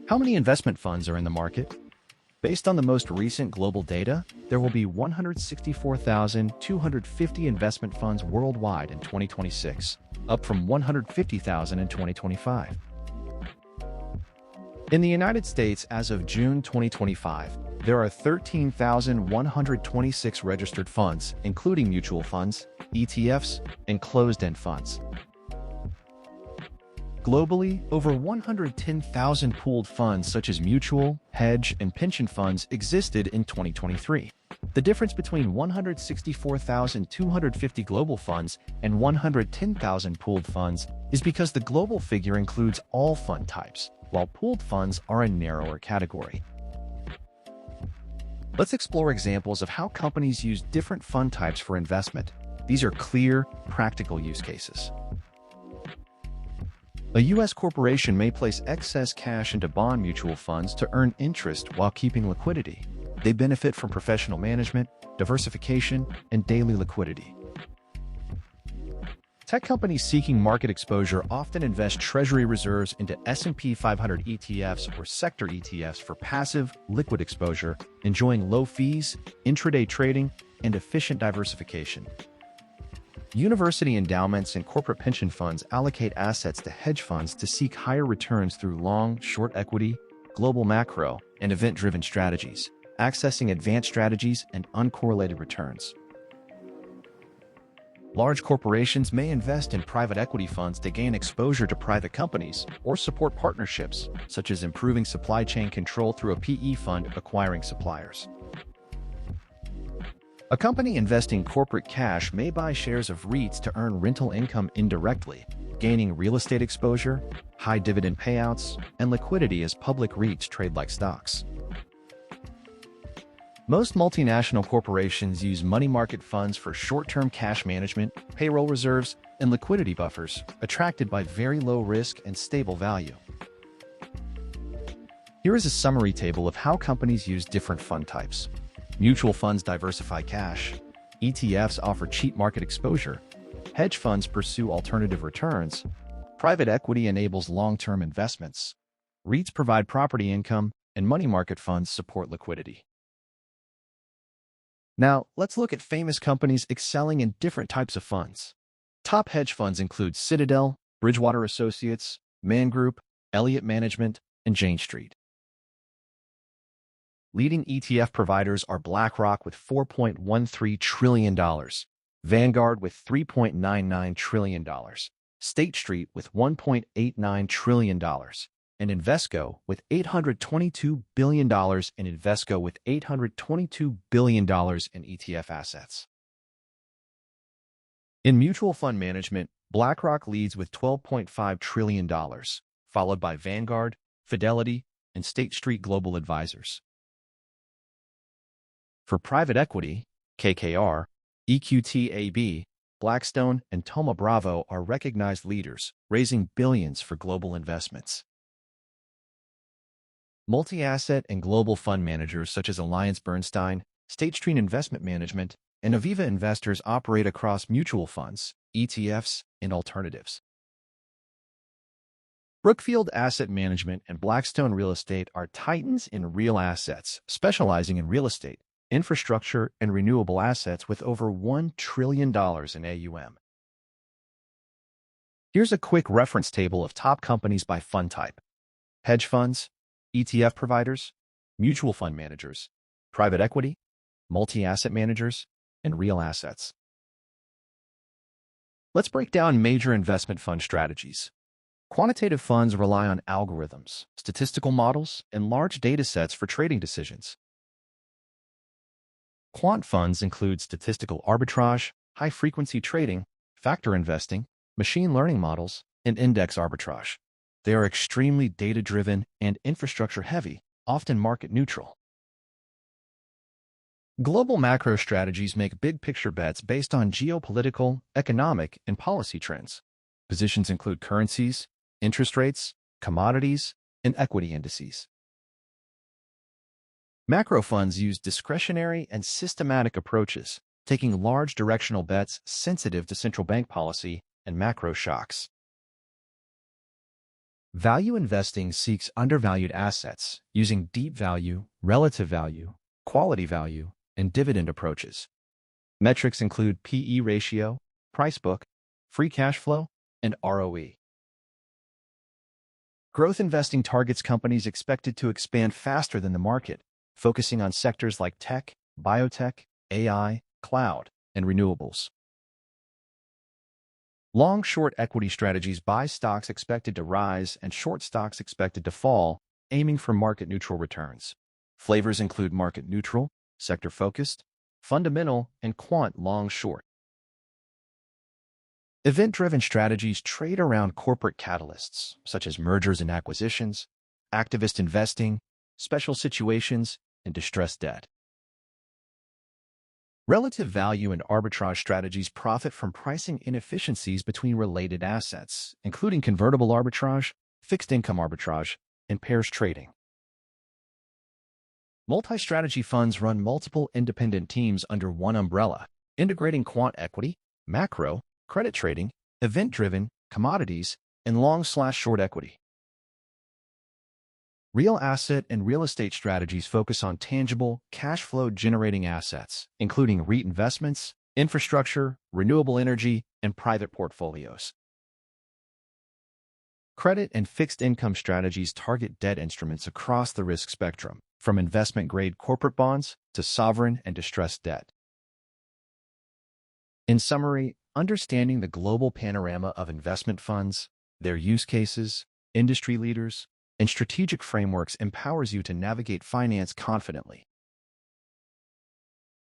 How many investment funds are in the market? Based on the most recent global data, there will be 164,250 investment funds worldwide in 2026, up from 150,000 in 2025. In the United States, as of June 2025, there are 13,126 registered funds, including mutual funds, ETFs, and closed-end funds. Globally, over 110,000 pooled funds such as mutual, hedge, and pension funds existed in 2023. The difference between 164,250 global funds and 110,000 pooled funds is because the global figure includes all fund types, while pooled funds are a narrower category. Let's explore examples of how companies use different fund types for investment. These are clear, practical use cases. A U.S. corporation may place excess cash into bond mutual funds to earn interest while keeping liquidity. They benefit from professional management, diversification, and daily liquidity. Tech companies seeking market exposure often invest treasury reserves into S&P 500 ETFs or sector ETFs for passive, liquid exposure, enjoying low fees, intraday trading, and efficient diversification. University endowments and corporate pension funds allocate assets to hedge funds to seek higher returns through long, short equity, global macro, and event-driven strategies, accessing advanced strategies and uncorrelated returns. Large corporations may invest in private equity funds to gain exposure to private companies or support partnerships, such as improving supply chain control through a PE fund acquiring suppliers. A company investing corporate cash may buy shares of REITs to earn rental income indirectly, gaining real estate exposure, high dividend payouts, and liquidity as public REITs trade like stocks. Most multinational corporations use money market funds for short-term cash management, payroll reserves, and liquidity buffers, attracted by very low risk and stable value. Here is a summary table of how companies use different fund types. Mutual funds diversify cash, ETFs offer cheap market exposure, hedge funds pursue alternative returns, private equity enables long-term investments, REITs provide property income, and money market funds support liquidity. Now, let's look at famous companies excelling in different types of funds. Top hedge funds include Citadel, Bridgewater Associates, Man Group, Elliott Management, and Jane Street. Leading ETF providers are BlackRock with $4.13 trillion, Vanguard with $3.99 trillion, State Street with $1.89 trillion, and Invesco with $822 billion, in ETF assets. In mutual fund management, BlackRock leads with $12.5 trillion, followed by Vanguard, Fidelity, and State Street Global Advisors. For private equity, KKR, EQT AB, Blackstone, and Thoma Bravo are recognized leaders, raising billions for global investments. Multi-asset and global fund managers such as AllianceBernstein, State Street Investment Management, and Aviva Investors operate across mutual funds, ETFs, and alternatives. Brookfield Asset Management and Blackstone Real Estate are titans in real assets, specializing in real estate, infrastructure, and renewable assets with over $1 trillion in AUM. Here's a quick reference table of top companies by fund type: hedge funds, ETF providers, mutual fund managers, private equity, multi-asset managers, and real assets. Let's break down major investment fund strategies. Quantitative funds rely on algorithms, statistical models, and large data sets for trading decisions. Quant funds include statistical arbitrage, high-frequency trading, factor investing, machine learning models, and index arbitrage. They are extremely data-driven and infrastructure-heavy, often market-neutral. Global macro strategies make big-picture bets based on geopolitical, economic, and policy trends. Positions include currencies, interest rates, commodities, and equity indices. Macro funds use discretionary and systematic approaches, taking large directional bets sensitive to central bank policy and macro shocks. Value investing seeks undervalued assets using deep value, relative value, quality value, and dividend approaches. Metrics include PE ratio, price book, free cash flow, and ROE. Growth investing targets companies expected to expand faster than the market, focusing on sectors like tech, biotech, AI, cloud, and renewables. Long-short equity strategies buy stocks expected to rise and short stocks expected to fall, aiming for market-neutral returns. Flavors include market-neutral, sector-focused, fundamental, and quant long-short. Event-driven strategies trade around corporate catalysts, such as mergers and acquisitions, activist investing, special situations, and distressed debt. Relative value and arbitrage strategies profit from pricing inefficiencies between related assets, including convertible arbitrage, fixed income arbitrage, and pairs trading. Multi-strategy funds run multiple independent teams under one umbrella, integrating quant equity, macro, credit trading, event-driven, commodities, and long/short equity. Real asset and real estate strategies focus on tangible, cash flow generating assets, including REIT investments, infrastructure, renewable energy, and private portfolios. Credit and fixed income strategies target debt instruments across the risk spectrum, from investment-grade corporate bonds to sovereign and distressed debt. In summary, understanding the global panorama of investment funds, their use cases, industry leaders, and strategic frameworks empowers you to navigate finance confidently.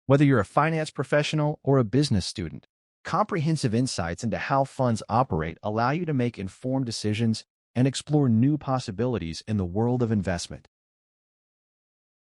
Whether you're a finance professional or a business student, comprehensive insights into how funds operate allow you to make informed decisions and explore new possibilities in the world of investment.